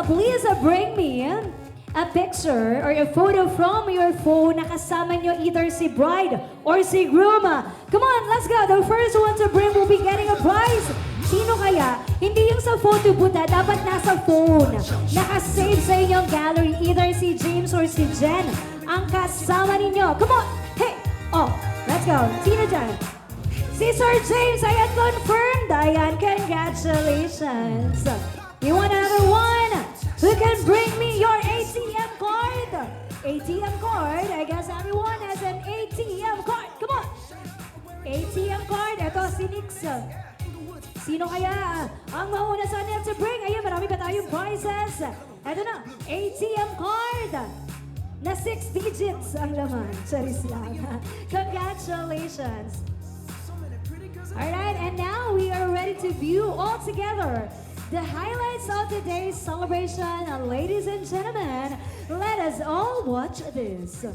please bring me a picture or a photo from your phone na kasama nyo either si bride or si groom. Come on, let's go. The first one to bring will be getting a prize. Sino kaya? Hindi yung sa photo booth, dapat nasa phone. Nakasave sa inyong gallery either si James or si Jen ang kasama ninyo. Come on! Hey! Oh, let's go. Sino dyan? Si Sir James, ayan confirmed. Ayan, congratulations. You want another one? Who can bring me your ATM card? ATM card. I guess everyone has an ATM card. Come on. ATM card. Ito si Nix. Sino kaya ang mauna sa net to bring? Ayan, marami pa tayong prizes. Ito na, ATM card. Na 6 digits ang laman. Charis lang. Congratulations. Alright, and now we are ready to view all together the highlights of today's celebration. Ladies and gentlemen, let us all watch this.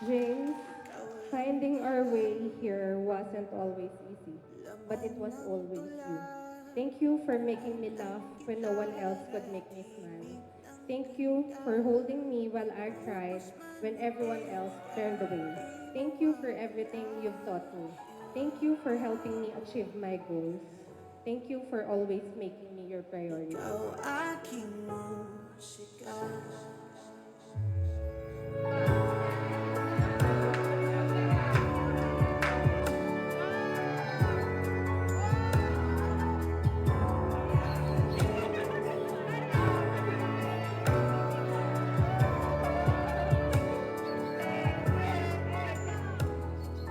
James, finding our way here wasn't always easy, but it was always you. Thank you for making me laugh when no one else could make me smile. Thank you for holding me while I cried when everyone else turned away. Thank you for everything you've taught me. Thank you for helping me achieve my goals. Thank you for always making me your priority. Ikaw aking musika.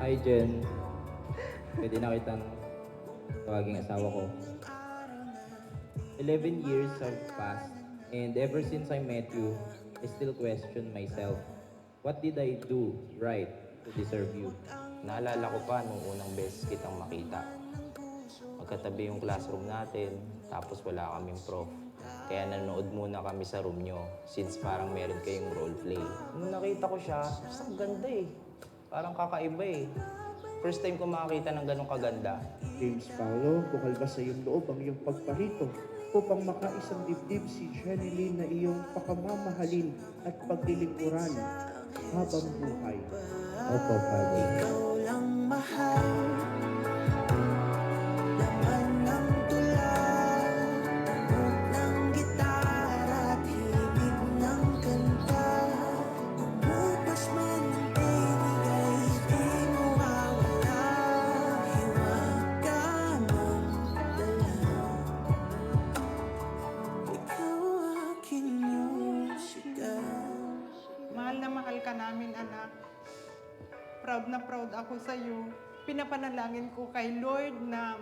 Hi Jen, pwede na kitang tawaging asawa ko. 11 years have passed and ever since I met you, I still question myself. What did I do right to deserve you? Naalala ko pa nung unang beses kitang makita. Magkatabi yung classroom natin, tapos wala kaming prof. Kaya nanood muna kami sa room nyo, since parang meron kayong roleplay. Nung nakita ko siya, ang ganda eh. Parang kakaiba eh. First time ko makakita ng ganong kaganda. James Paulo, bukal ba sa iyong loob ang iyong pagparito upang makaisang dibdib si Jenny Lynn na iyong pakamamahalin at paglilingkuran habang buhay? Opo, Father. Ikaw lang mahal. Laman ng tula, tunog ng gitara at himig ng kanta. Umupas man ng tinig ay di mawawala. Hiwag ka ng dala. Ikaw aking musika. Mahal na mahal ka namin, anak. Proud na proud ako sa iyo. Pinapanalangin ko kay Lord na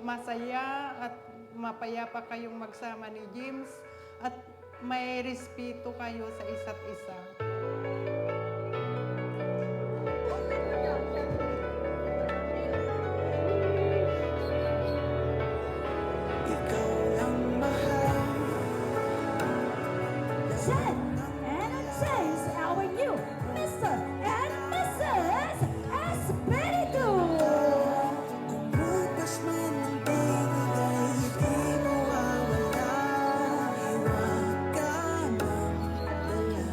masaya at mapayapa kayong magsama ni James at may respeto kayo sa isa't isa. Ikaw lang mahal. Jen and James, our new Mr. and Mrs. Espiritu. Umupas man ng tinig ay di mawawala. Hiwag ka ng dala.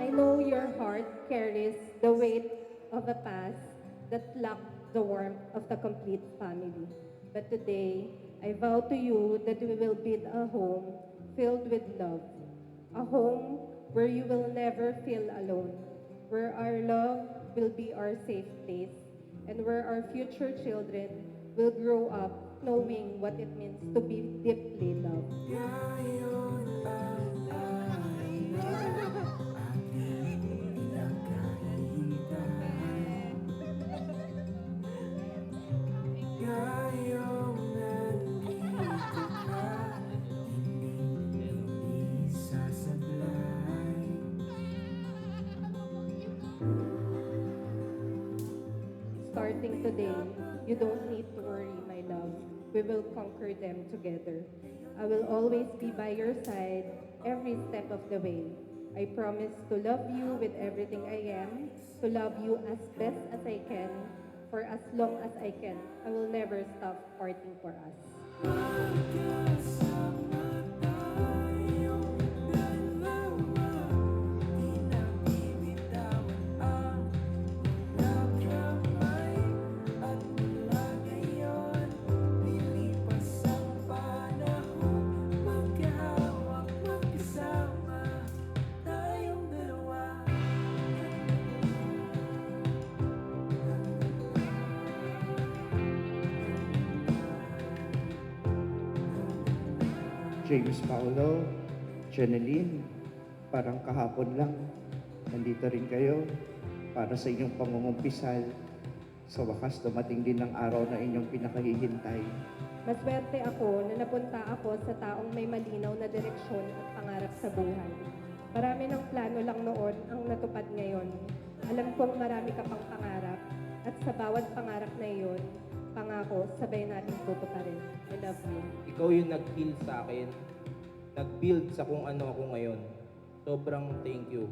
I know your heart carries the weight of a past that locked the warmth of the complete family. But today, I vow to you that we will build a home filled with love, a home where you will never feel alone, where our love will be our safe place, and where our future children will grow up knowing what it means to be deeply loved. Ngayong nandito ka, hindi sasablay. Starting today, you don't need to worry, my love. We will conquer them together. I will always be by your side every step of the way. I promise to love you with everything I am, to love you as best as I can, for as long as I can. I will never stop fighting for us. Magkasama tayong dalawa, di na bibitawan ang mga kamay. At mula ngayon, lilipas ang panahon, magkahawak, magkasama tayong dalawa. James Paulo, Janeline, parang kahapon lang, nandito rin kayo para sa inyong pangungumpisal. Sa wakas, dumating din ang araw na inyong pinakahihintay. Maswerte ako na napunta ako sa taong may malinaw na direksyon at pangarap sa buhay. Marami ng plano lang noon ang natupad ngayon. Alam kong marami ka pang pangarap at sa bawat pangarap na iyon, pangako, sabay natin tutuparin. I love you. Ikaw yung nag-heal sa akin, nag-build sa kung ano ako ngayon. Sobrang thank you.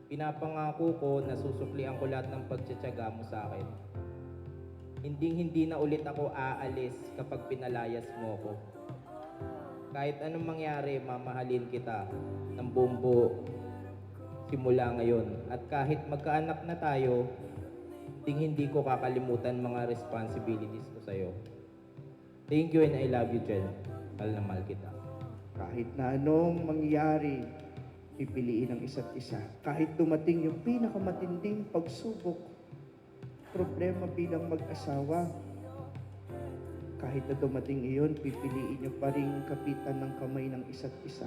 Pinapangako ko na susuklian ko lahat ng pagtsatsaga mo sa akin. Hindi na ulit ako aalis kapag pinalayas mo ko. Kahit anong mangyari, mamahalin kita ng buong buo simula ngayon. At kahit magkaanak na tayo, hindi ko kakalimutan mga responsibilities ko sa'yo. Thank you and I love you, Jen. Mahal na mahal kita. Kahit na anong mangyari, pipiliin ang isa't isa. Kahit dumating yung pinakamatinding pagsubok, problema bilang mag-asawa, kahit na dumating iyon, pipiliin nyo pa rin kapitan ng kamay ng isa't isa.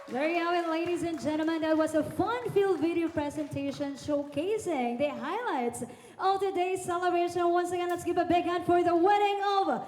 There you have it, ladies and gentlemen. That was a fun-filled video presentation showcasing the highlights of today's celebration. Once again, let's give a big hand for the wedding of